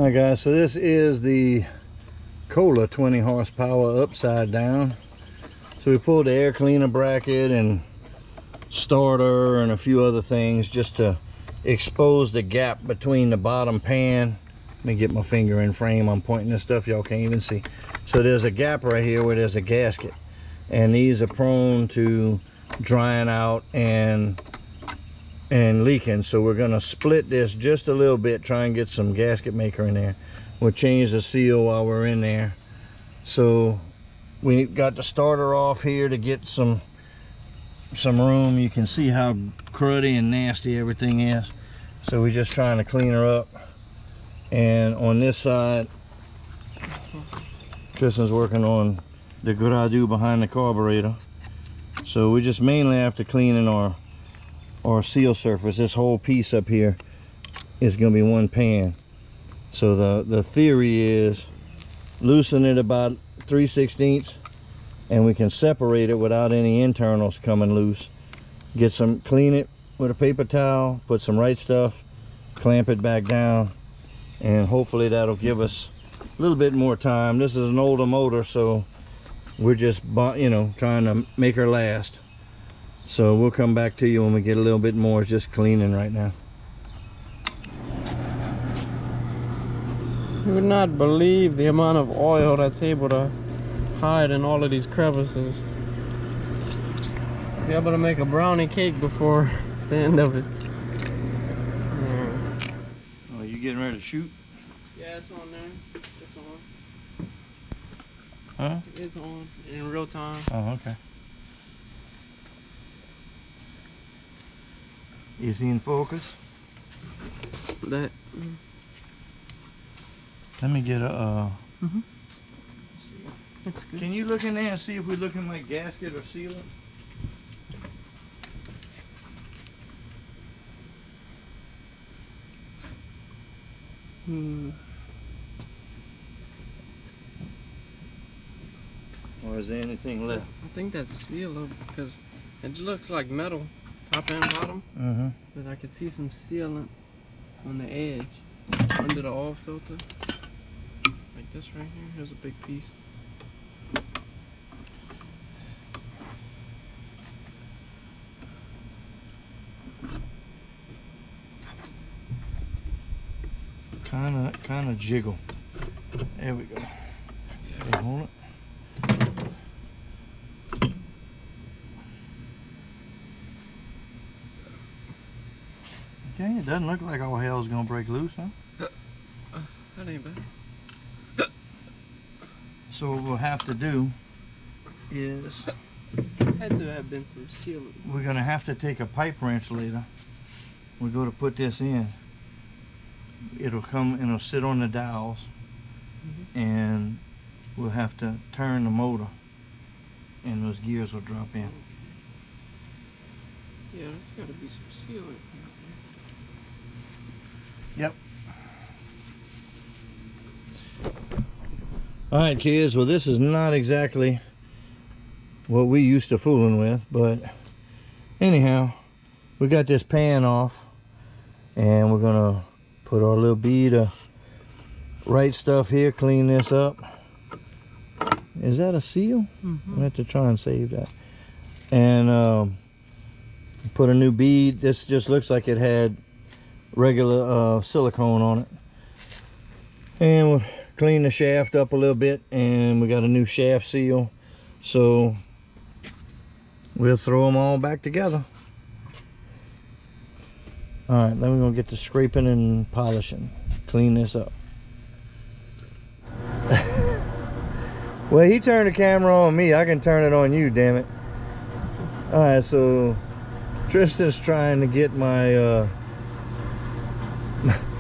Alright guys, so this is the Kohler 20 horsepower upside down. So we pulled the air cleaner bracket and starter and a few other things just to expose the gap between the bottom pan. Let me get my finger in frame. I'm pointing this stuff y'all can't even see. So there's a gap right here where there's a gasket, and these are prone to drying out and leaking. So we're going to split this just a little bit, try and get some gasket maker in there. We'll change the seal while we're in there. So we got the starter off here to get some room. You can see how cruddy and nasty everything is, so we're just trying to clean her up. And on this side, Tristan's working on the gradu behind the carburetor. So we just mainly have to clean in our seal surface. This whole piece up here is going to be one pan. So the theory is loosen it about 3/16, and we can separate it without any internals coming loose. Clean it with a paper towel, put some right stuff, clamp it back down, and hopefully that'll give us a little bit more time. This is an older motor, so we're just, you know, trying to make her last. So we'll come back to you when we get a little bit more. It's just cleaning right now. You would not believe the amount of oil that's able to hide in all of these crevices. Be able to make a brownie cake before the end of it. Oh, you getting ready to shoot? Yeah, it's on there. It's on. Huh? It's on in real time. Oh, okay. Is he in focus? That. Let me get a. That's good. Can you look in there and see if we're looking like gasket or sealant? Or is there anything left? I think that's sealed because it looks like metal, top and bottom. But I can see some sealant on the edge, under the oil filter. Like this right here. Here's a big piece. Kind of jiggle. There we go. Okay, hold it. Okay, it doesn't look like all hell's gonna break loose, huh? That ain't bad. So what we'll have to do is Had to have been some sealant. we're gonna have to take a pipe wrench later. We go to put this in. It'll come and it'll sit on the dowels, and we'll have to turn the motor, and those gears will drop in. Yeah, there's got to be some sealant. Yep. Alright kids, well this is not exactly what we used to fooling with, but anyhow, we got this pan off, and we're gonna put our little bead of right stuff here, clean this up. Is that a seal? We have to try and save that. And put a new bead. This just looks like it had regular silicone on it. And we'll clean the shaft up a little bit, and we got a new shaft seal. So we'll throw them all back together. Alright, then we're going to get to scraping and polishing. Clean this up. Well, he turned the camera on me. I can turn it on you, damn it. Alright, so Tristan's trying to get my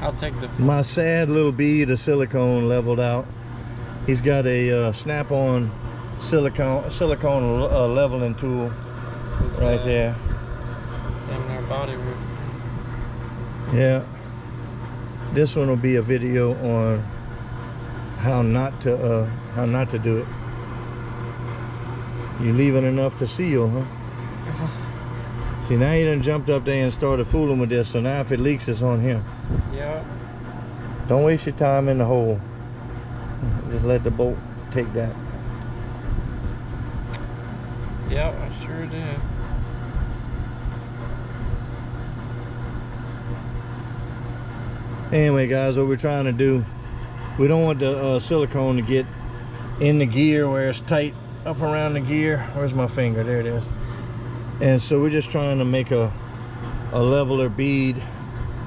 I'll take the. my sad little bead of silicone leveled out. He's got a snap-on silicone leveling tool right there. In our body room. Yeah, this one will be a video on how not to do it. You leaving enough to seal, huh? See, now you done jumped up there and started fooling with this, so now if it leaks, it's on him. Yeah. Don't waste your time in the hole. Just let the bolt take that. Yeah, I sure did. Anyway, guys, what we're trying to do, we don't want the silicone to get in the gear where it's tight up around the gear. Where's my finger? There it is. And so we're just trying to make a leveler bead.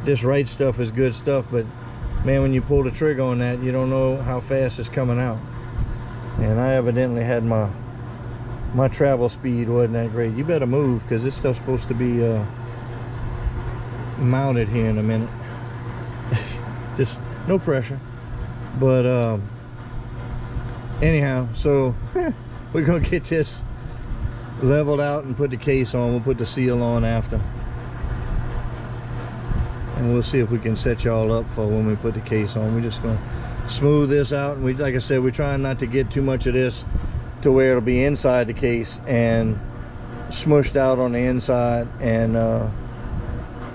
This right stuff is good stuff, but man, when you pull the trigger on that, you don't know how fast it's coming out. And I evidently had my travel speed wasn't that great. You better move, because this stuff's supposed to be mounted here in a minute. Just no pressure. But anyhow, so we're gonna get this leveled out and put the case on. We'll put the seal on after, and we'll see if we can set y'all up for when we put the case on. We're just gonna smooth this out, and we, like I said, we're trying not to get too much of this to where it'll be inside the case and smushed out on the inside, and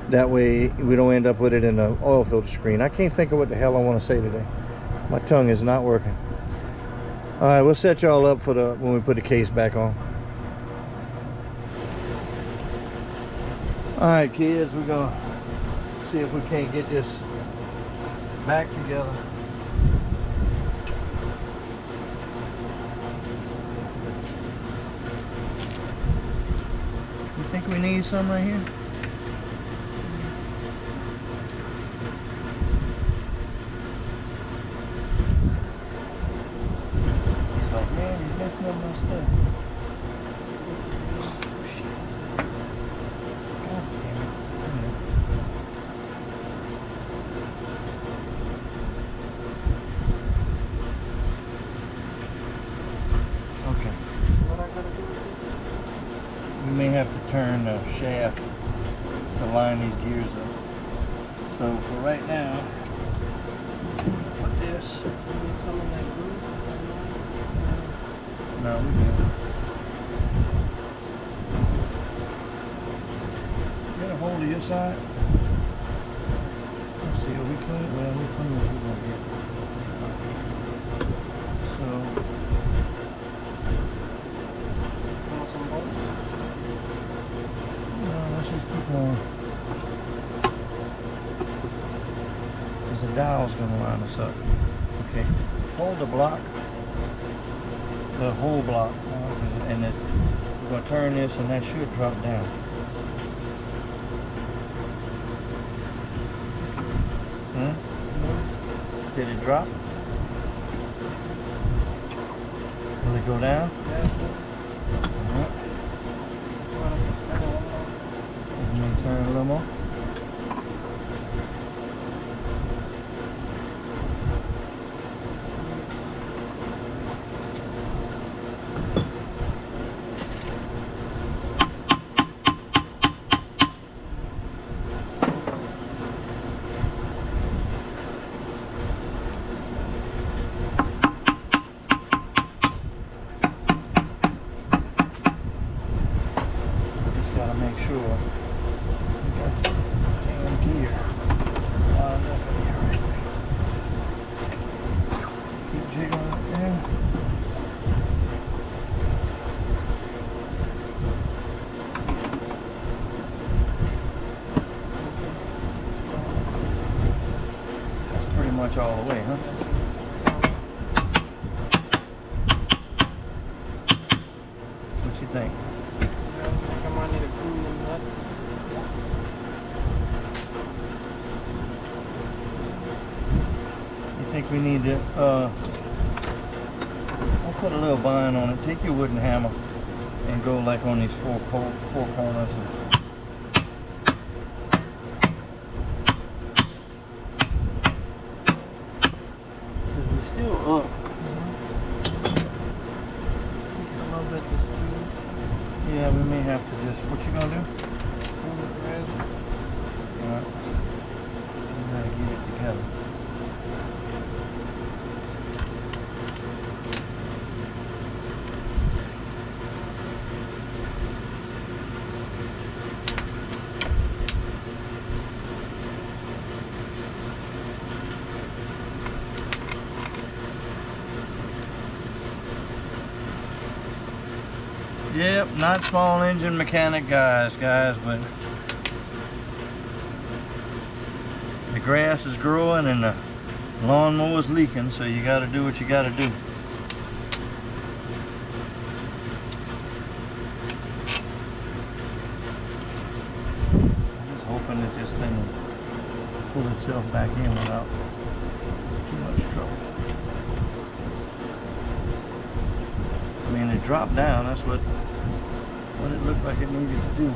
that way we don't end up with it in the oil filter screen. I can't think of what the hell I want to say today. My tongue is not working. All right, we'll set y'all up for the when we put the case back on. All right, kids, we're gonna see if we can't get this back together. You think we need some right here? It's like, man, you're messing up my stuff. Oh, shit. God damn it. Okay. What I gotta do with this? We may have to turn the shaft to line these gears up. So for right now, put this. You need some of that glue? No, we good. Get a hold of your side. Let's see, are we clean? Well, we clean what we're gonna get. So, Want some bolts? no, let's just keep on. Because the dial's gonna line us up. Okay, hold the block. The whole block, and then we're going to turn this, and that should drop down. Did it drop? Will it go down? Yeah. Alright. Let me turn a little more. All the way, huh? What you think? I think I might need to clean them nuts. You think we need to, I'll put a little bind on it. Take your wooden hammer and go like on these four corners. Still up. Takes a little bit to squeeze. Yeah, we may have to just, what you gonna do? Pull the threads. Alright. We gotta get it together. Yep, not small engine mechanic guys, but the grass is growing and the lawnmower is leaking, so you got to do what you got to do. I'm just hoping that this thing will pull itself back in without too much trouble. I mean, it dropped down. That's what it looked like it needed to do.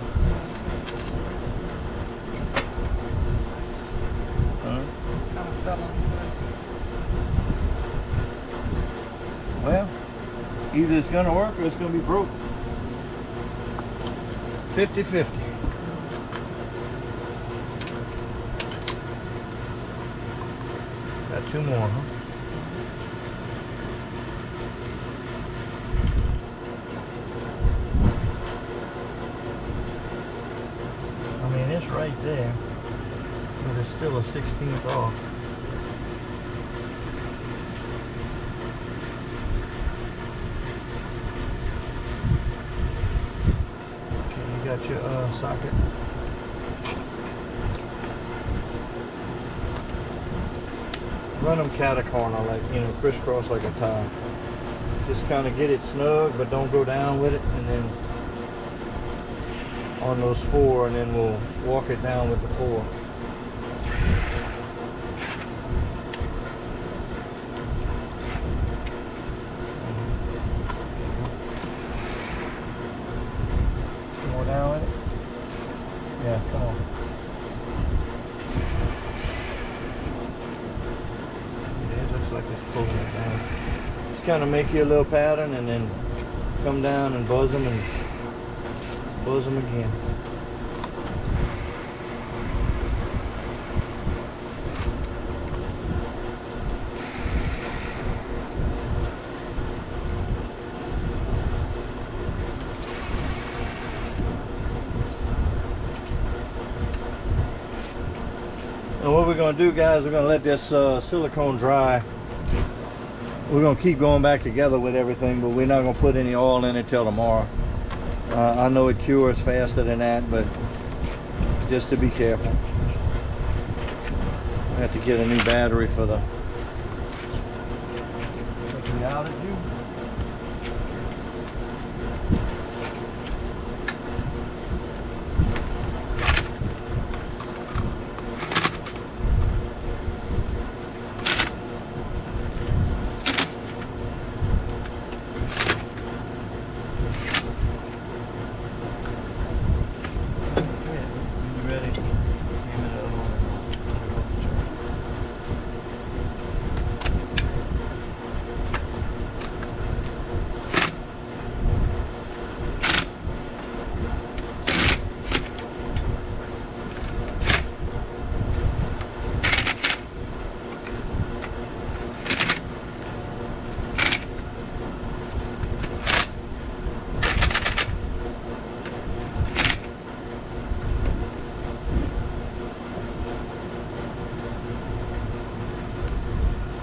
Well, either it's gonna work or it's gonna be broke. 50-50. Got two more, huh? I mean, it's right there, but it's still a 16th off. Got your socket. Run them catacorner, like, you know, crisscross like a tie. Just kind of get it snug, but don't go down with it, and then on those four, and then we'll walk it down with the four. Down with it? Yeah, come on. It looks like it's pulling it down. Just kind of make you a little pattern and then come down and buzz them and buzz them again. And what we're going to do, guys, we're going to let this silicone dry. We're going to keep going back together with everything, but we're not going to put any oil in it till tomorrow. I know it cures faster than that, but just to be careful. I have to get a new battery for the outage.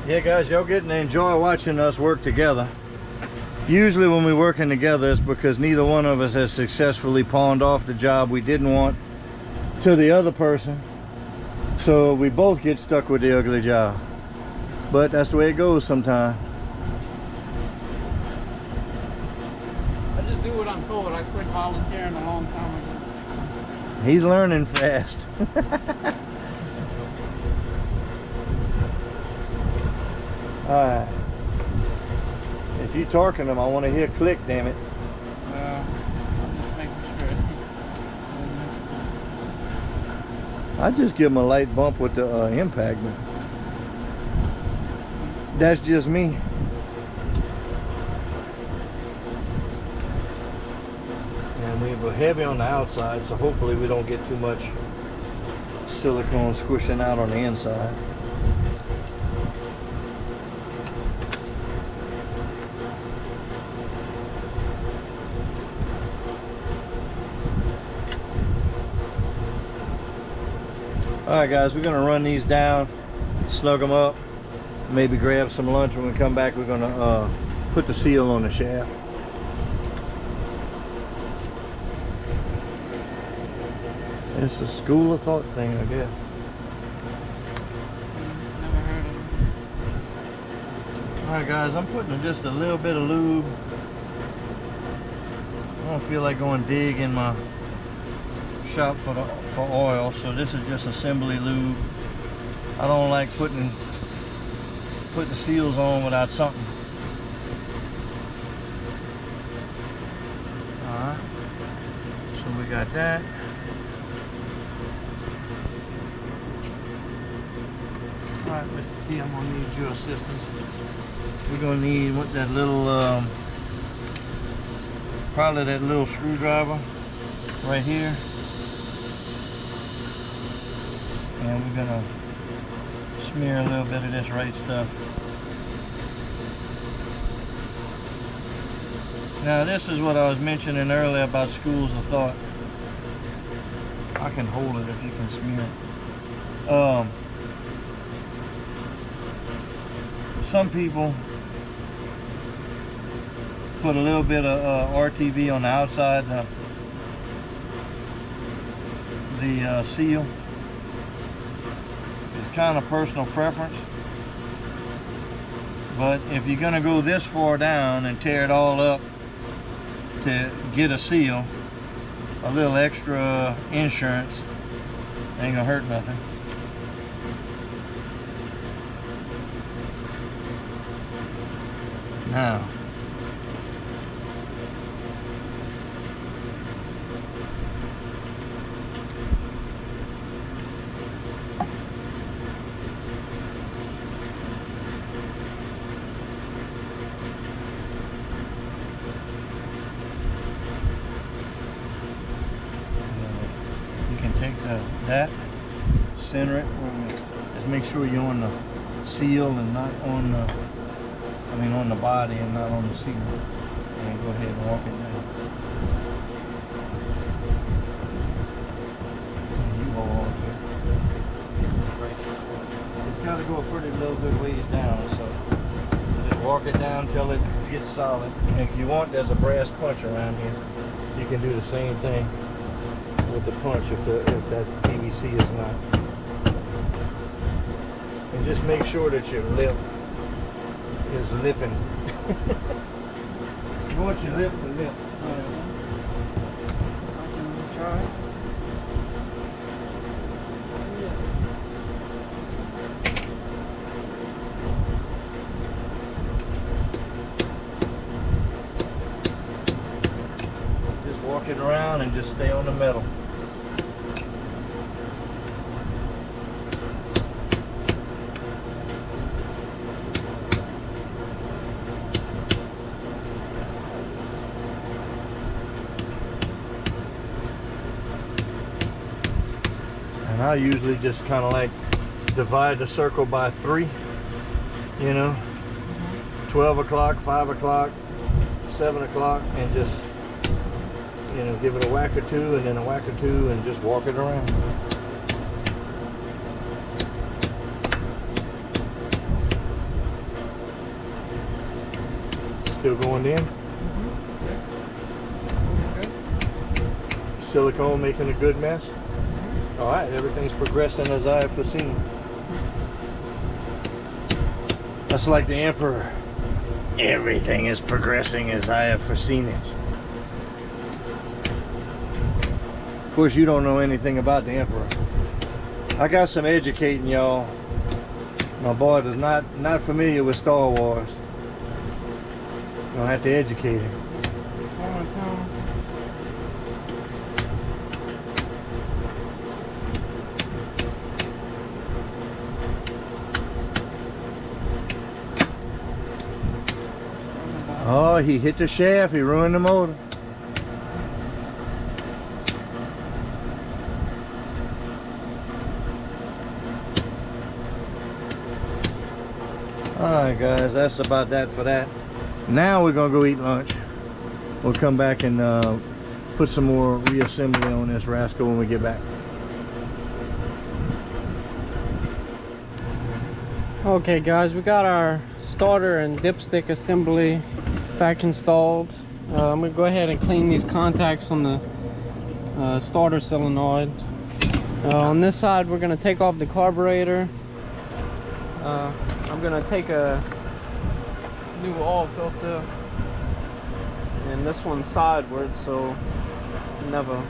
Yeah, guys, y'all getting to enjoy watching us work together. Usually when we're working together, it's because neither one of us has successfully pawned off the job we didn't want to the other person, so we both get stuck with the ugly job. But that's the way it goes sometimes. I just do what I'm told. I quit volunteering a long time ago. He's learning fast. Alright. If you torquing them, I want to hear click, damn it. I'm just making sure. I just give them a light bump with the impact. That's just me. And we were heavy on the outside, so hopefully we don't get too much silicone squishing out on the inside. Alright guys, we're going to run these down, snug them up, maybe grab some lunch. When we come back, we're going to put the seal on the shaft. It's a school of thought thing, I guess. Never heard of it. Alright guys, I'm putting just a little bit of lube. I don't feel like going dig in my shop for oil, so this is just assembly lube. I don't like putting seals on without something. Alright, so we got that. Alright, Mr. T, I'm gonna need your assistance. We're gonna need what, that little probably that little screwdriver right here, and we're gonna smear a little bit of this right stuff. Now this is what I was mentioning earlier about schools of thought. I can hold it if you can smear it. Some people put a little bit of RTV on the outside the seal. It's kind of personal preference, but if you're gonna go this far down and tear it all up to get a seal, a little extra insurance ain't gonna hurt nothing. Now, you can take that, center it, just make sure you're on the seal and not on the, on the body and not on the seal. And go ahead and walk it down. And you hold on to it. It's got to go a pretty little good ways down, so just walk it down till it gets solid. And if you want, there's a brass punch around here. You can do the same thing with the punch if that PVC is not. And just make sure that your lip is lipping. You want your lip to lip. I can try. Yes. Just walk it around and just stay on the metal. And I usually just kind of like divide the circle by 3, you know, 12 o'clock, 5 o'clock, 7 o'clock, and just, you know, give it a whack or two and then a whack or two and just walk it around. Still going in? Okay. Silicone making a good mess? All right, everything's progressing as I have foreseen. That's like the Emperor. Everything is progressing as I have foreseen it. Of course, you don't know anything about the Emperor. I got some educating, y'all. My boy is not familiar with Star Wars. You're gonna have to educate him. One more time. Oh, he hit the shaft. He ruined the motor. Alright guys, that's about that for that. Now we're gonna go eat lunch. We'll come back and put some more reassembly on this rascal when we get back. Okay guys, we got our starter and dipstick assembly back installed. I'm gonna go ahead and clean these contacts on the starter solenoid. On this side, we're gonna take off the carburetor. I'm gonna take a new oil filter, and this one's sideways, so never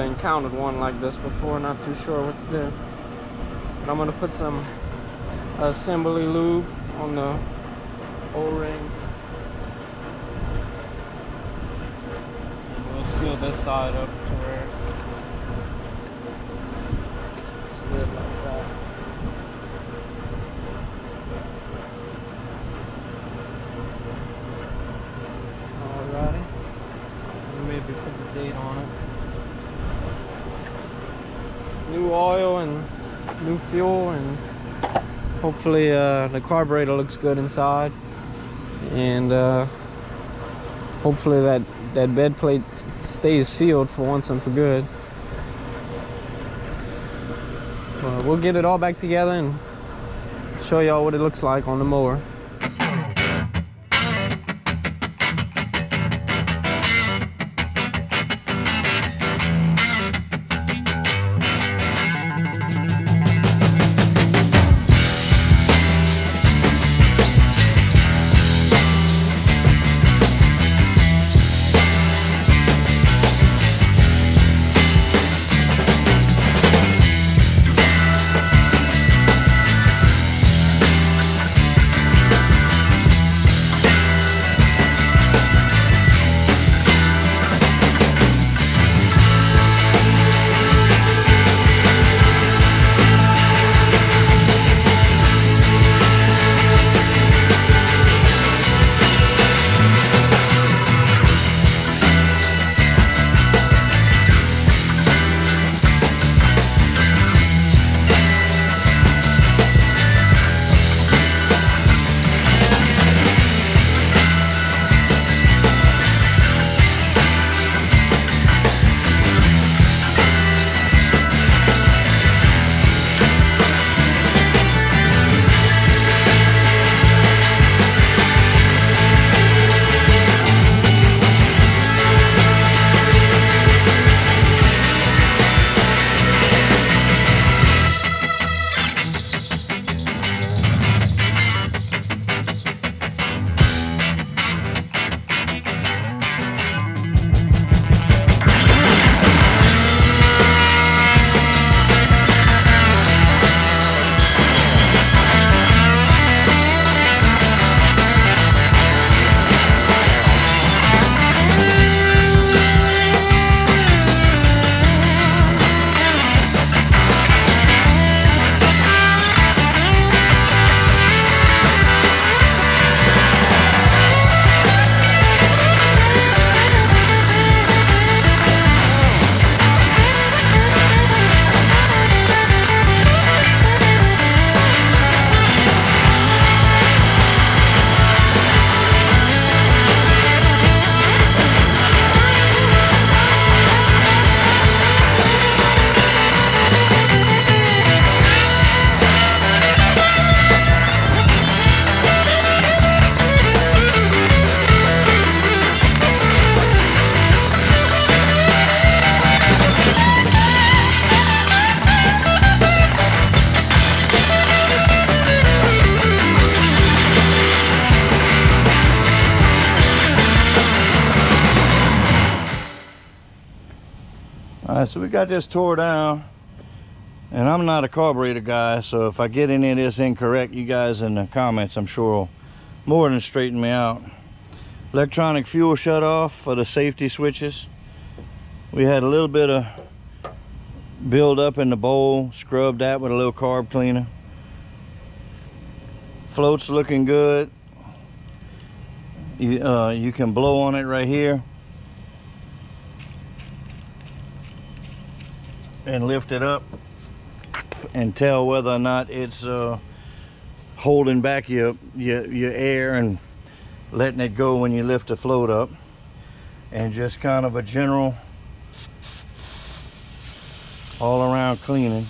encountered one like this before. Not too sure what to do. But I'm gonna put some assembly lube on the O-ring. We'll seal this side up to where it's good like that. Alrighty. Maybe put the date on it. New oil and new fuel, and hopefully the carburetor looks good inside, and hopefully that bed plate stays sealed for once and for good. We'll get it all back together and show y'all what it looks like on the mower. Alright, so we got this tore down, and I'm not a carburetor guy, so if I get any of this incorrect, you guys in the comments, I'm sure, will more than straighten me out. Electronic fuel shut off for the safety switches. We had a little bit of build up in the bowl, scrubbed that with a little carb cleaner. Float's looking good. You can blow on it right here and lift it up and tell whether or not it's holding back your air and letting it go when you lift the float up. And just kind of a general all around cleaning.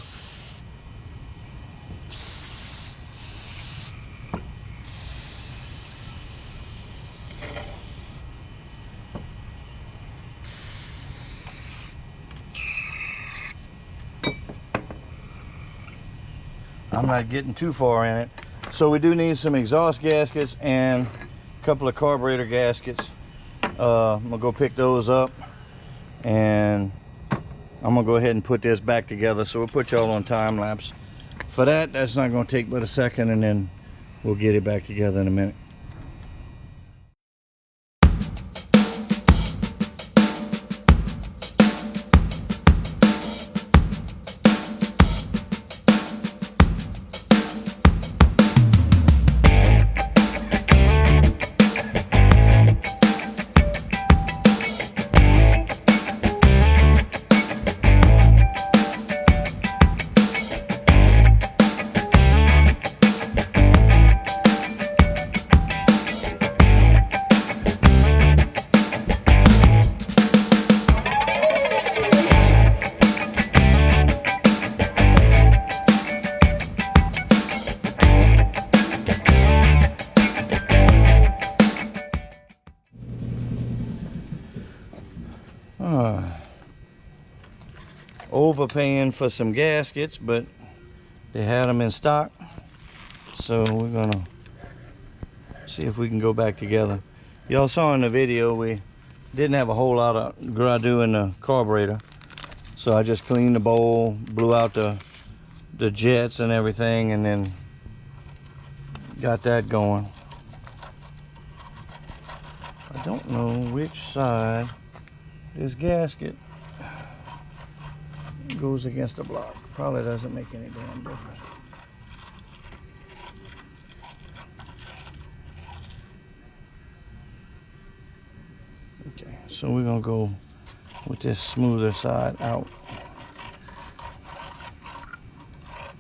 I'm not getting too far in it. So we do need some exhaust gaskets and a couple of carburetor gaskets. I'm gonna go pick those up, and I'm gonna go ahead and put this back together. So we'll put y'all on time lapse. For that, that's not gonna take but a second, and then we'll get it back together in a minute. Overpaying for some gaskets, but they had them in stock, so we're gonna see if we can go back together. Y'all saw in the video we didn't have a whole lot of gradu in the carburetor, so I just cleaned the bowl, blew out the jets and everything, and then got that going. I don't know which side this gasket goes against the block. Probably doesn't make any damn difference. Okay, so we're gonna go with this smoother side out.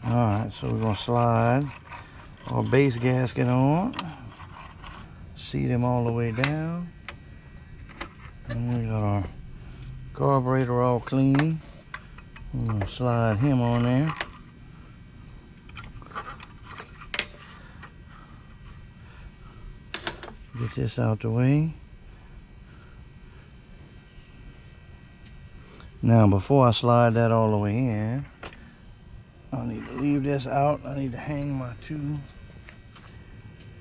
Alright, so we're gonna slide our base gasket on, seat him all the way down, and we got our carburetor all clean. I'm gonna slide him on there. Get this out the way. Now before I slide that all the way in, I need to leave this out. I need to hang my two.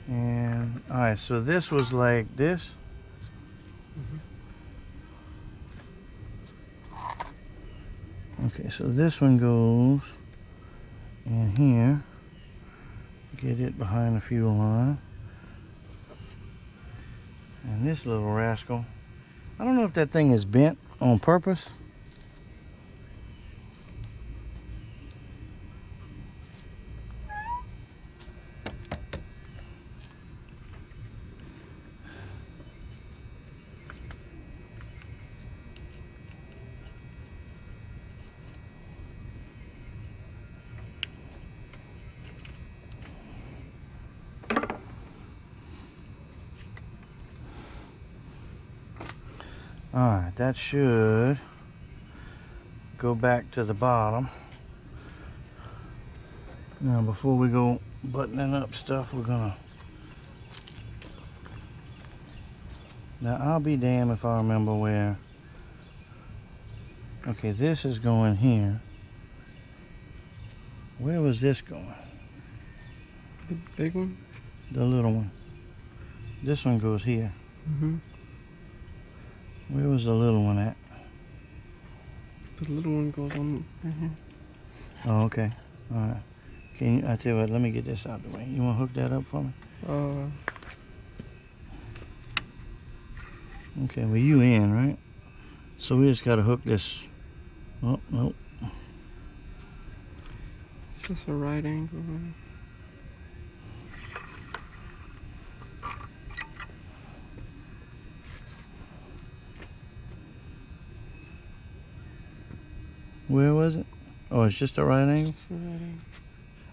And alright, so this was like this. Okay, so this one goes in here. Get it behind the fuel line. And this little rascal, I don't know if that thing is bent on purpose. Alright, that should go back to the bottom. Now before we go buttoning up stuff, we're gonna... Now I'll be damned if I remember where... Okay, this is going here. Where was this going? The big one? The little one. This one goes here. Where was the little one at? The little one goes on right here. Oh, okay. Alright. Can you, I tell you what, let me get this out of the way. You want to hook that up for me? Okay, well you in, right? So we just got to hook this. Oh, nope. It's just a right angle. Where was it? Oh, it's just a right angle?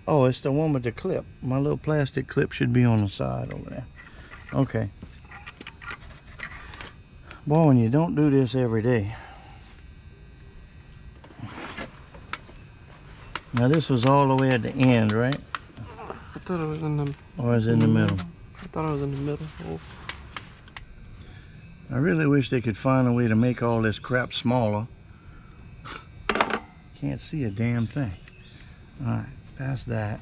Oh, it's the one with the clip. My little plastic clip should be on the side over there. Okay. Boy, when you don't do this every day. Now this was all the way at the end, right? I thought it was in the... Or is it in the middle? I thought it was in the middle. Oh. I really wish they could find a way to make all this crap smaller. Can't see a damn thing. Alright, Past that.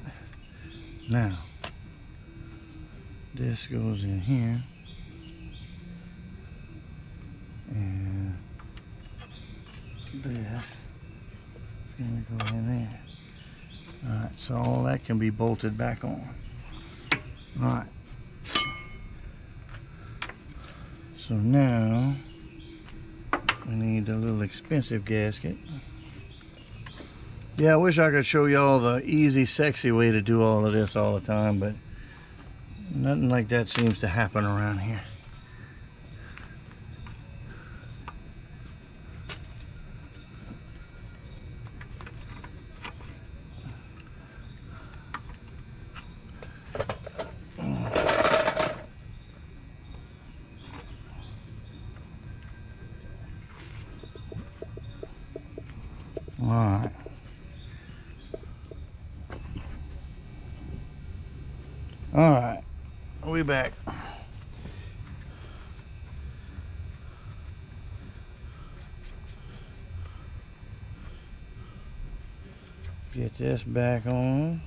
Now, this goes in here. And this is going to go in there. Alright, so all that can be bolted back on. Alright. So now we need a little expensive gasket. Yeah, I wish I could show y'all the easy, sexy way to do all of this all the time, but nothing like that seems to happen around here. Alright. Alright, we back. Get this back on.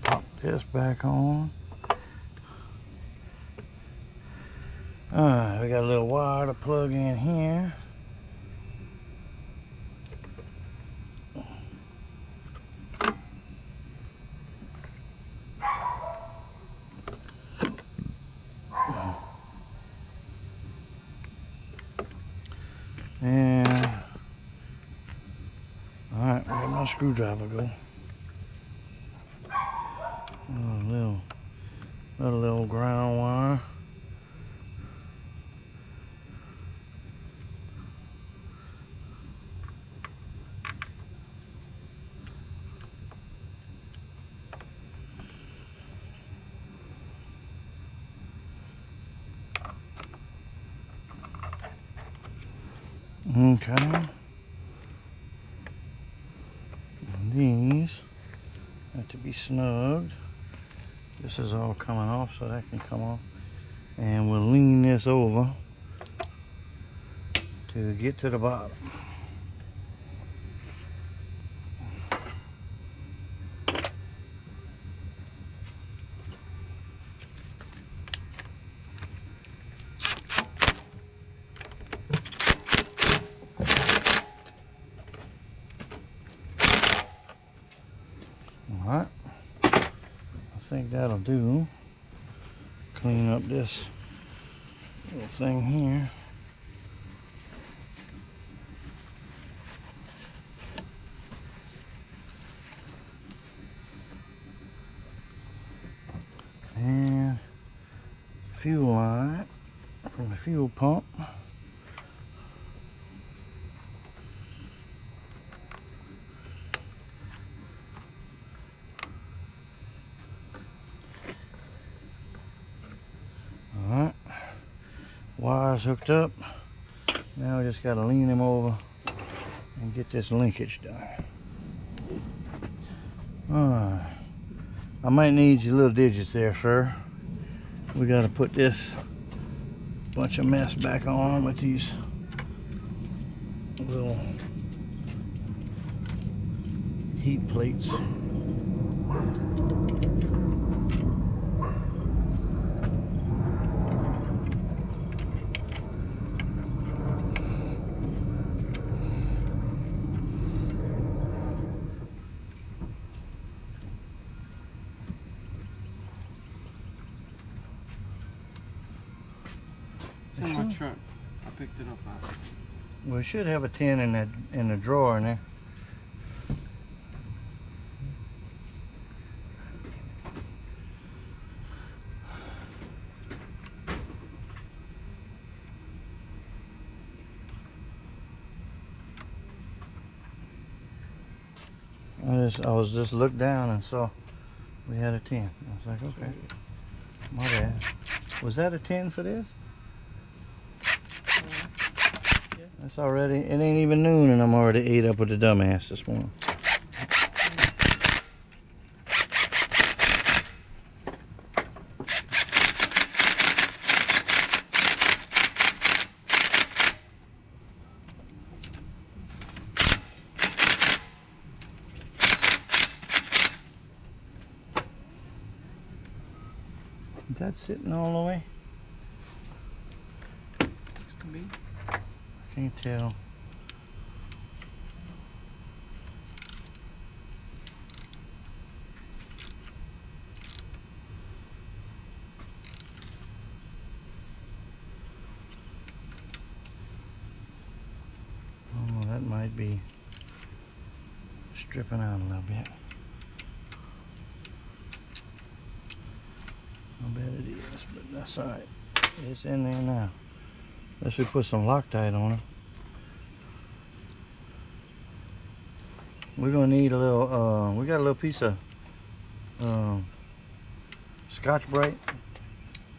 Pop this back on. Alright, we got a little wire to plug in here. And alright, where my screwdriver go? A little ground wire. Okay. And these have to be snugged. This is all coming off, so that can come off. And we'll lean this over to get to the bottom. Alright, I think that'll do. Clean up this little thing here. And fuel line from the fuel pump. Alright, wires hooked up. Now we just got to lean them over and get this linkage done. Alright, I might need your little digits there, sir. We got to put this bunch of mess back on with these little heat plates. It's in my truck. I picked it up out. We should have a tin in the drawer in there. I was just looked down and saw we had a tin. I was like, okay, my bad. Was that a tin for this? Yeah. That's already, it ain't even noon and I'm already ate up with the dumbass this morning. Is that sitting all the way? Looks to be. I can't tell. Oh, that might be stripping out a little bit. I bet it is, but that's alright. It's in there now. Unless we put some Loctite on it. We're gonna need a little, we got a little piece of Scotch-Brite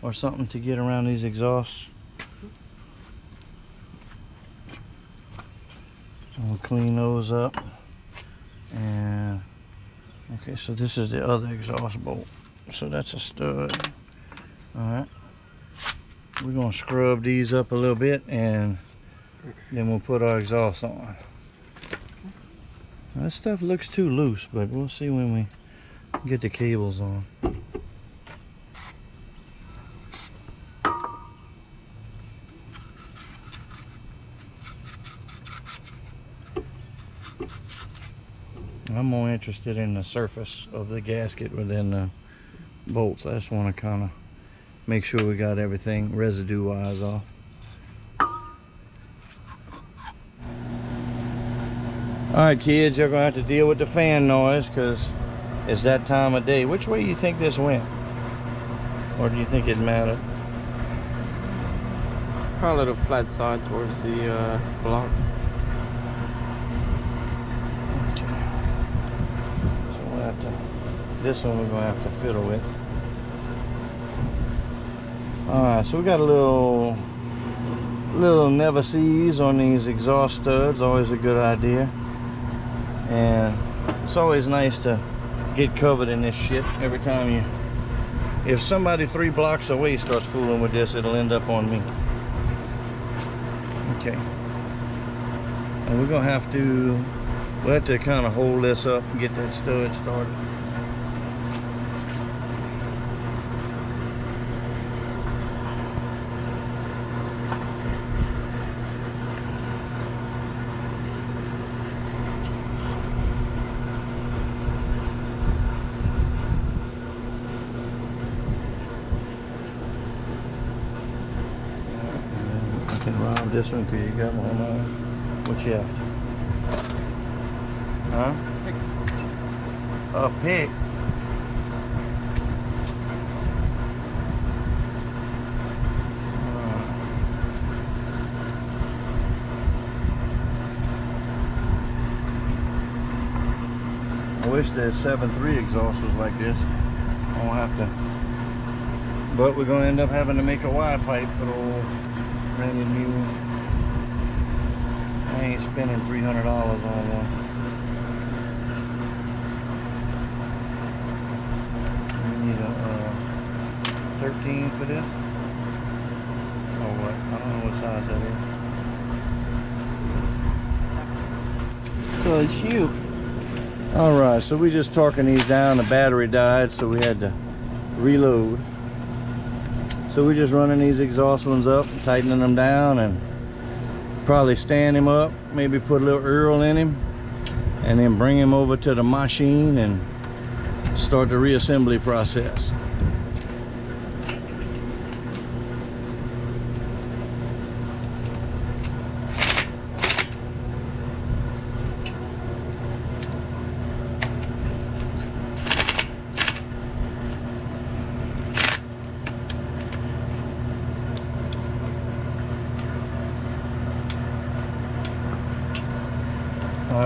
or something to get around these exhausts. So we'll clean those up. And okay, so this is the other exhaust bolt. So that's a stud. Alright. We're gonna scrub these up a little bit and then we'll put our exhaust on. Now, this stuff looks too loose, but we'll see when we get the cables on. I'm more interested in the surface of the gasket within the bolts. I just want to kind of make sure we got everything residue wise off. Alright kids, you're going to have to deal with the fan noise because it's that time of day. Which way do you think this went? Or do you think it mattered? Probably the flat side towards the block. This one we're going to have to fiddle with. Alright, so we got a little never sees on these exhaust studs. Always a good idea. And it's always nice to get covered in this shit every time you... If somebody 3 blocks away starts fooling with this, it'll end up on me. Okay. And we're going to have to... We'll have to kind of hold this up and get that stud started. Rob this one because you got one on. What you after? Huh? A pick. I wish the 7.3 exhaust was like this. I won't have to. But we're going to end up having to make a wire pipe for the old brand new. I ain't spending $300 on one. We need a 13 for this. Or what? I don't know what size that is. So it's you. Alright, so we just torquing these down. The battery died, so we had to reload. So we're just running these exhaust ones up, tightening them down, and probably stand him up, maybe put a little Earl in him, and then bring him over to the machine and start the reassembly process.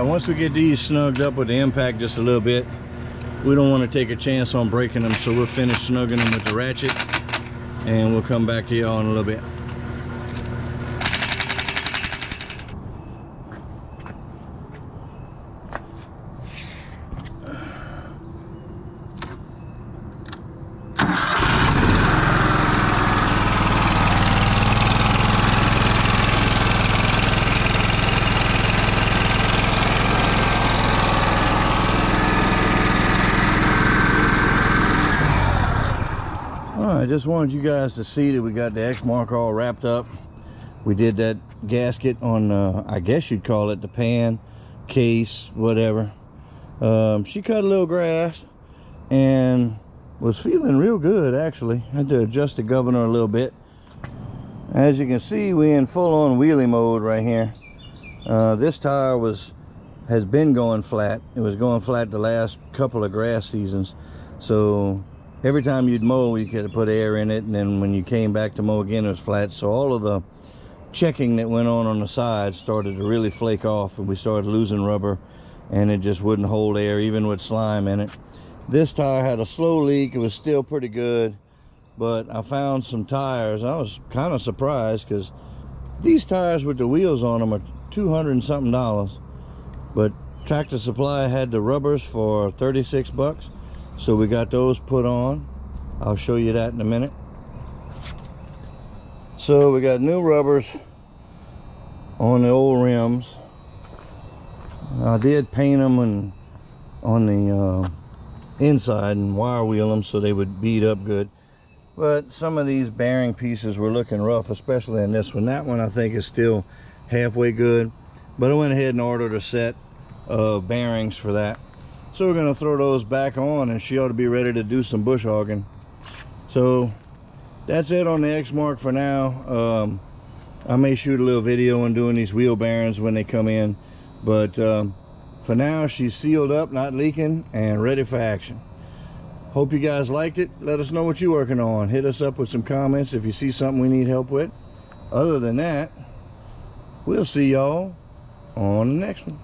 Once we get these snugged up with the impact just a little bit, we don't want to take a chance on breaking them, so we'll finish snugging them with the ratchet and we'll come back to y'all in a little bit. just wanted you guys to see that we got the EXMARK all wrapped up. We did that gasket on, I guess you'd call it the pan, case, whatever. She cut a little grass and was feeling real good, actually. Had to adjust the governor a little bit. As you can see, we in full-on wheelie mode right here. This tire has been going flat. It was going flat the last couple of grass seasons. So every time you'd mow, you could put air in it, and then when you came back to mow again, it was flat. So all of the checking that went on the sides started to really flake off, and we started losing rubber, and it just wouldn't hold air even with slime in it. This tire had a slow leak. It was still pretty good, but I found some tires. I was kind of surprised because these tires with the wheels on them are $200 and something, but Tractor Supply had the rubbers for 36 bucks, so we got those put on. I'll show you that in a minute. So we got new rubbers on the old rims. I did paint them on the inside and wire wheel them so they would bead up good, but some of these bearing pieces were looking rough, especially in this one. That one I think is still halfway good, but I went ahead and ordered a set of bearings for that. So we're going to throw those back on, and she ought to be ready to do some bush hogging. So that's it on the EXMARK for now. I may shoot a little video on doing these wheel bearings when they come in, but for now she's sealed up, not leaking, and ready for action. Hope you guys liked it. Let us know what you're working on. Hit us up with some comments if you see something we need help with. Other than that, we'll see y'all on the next one.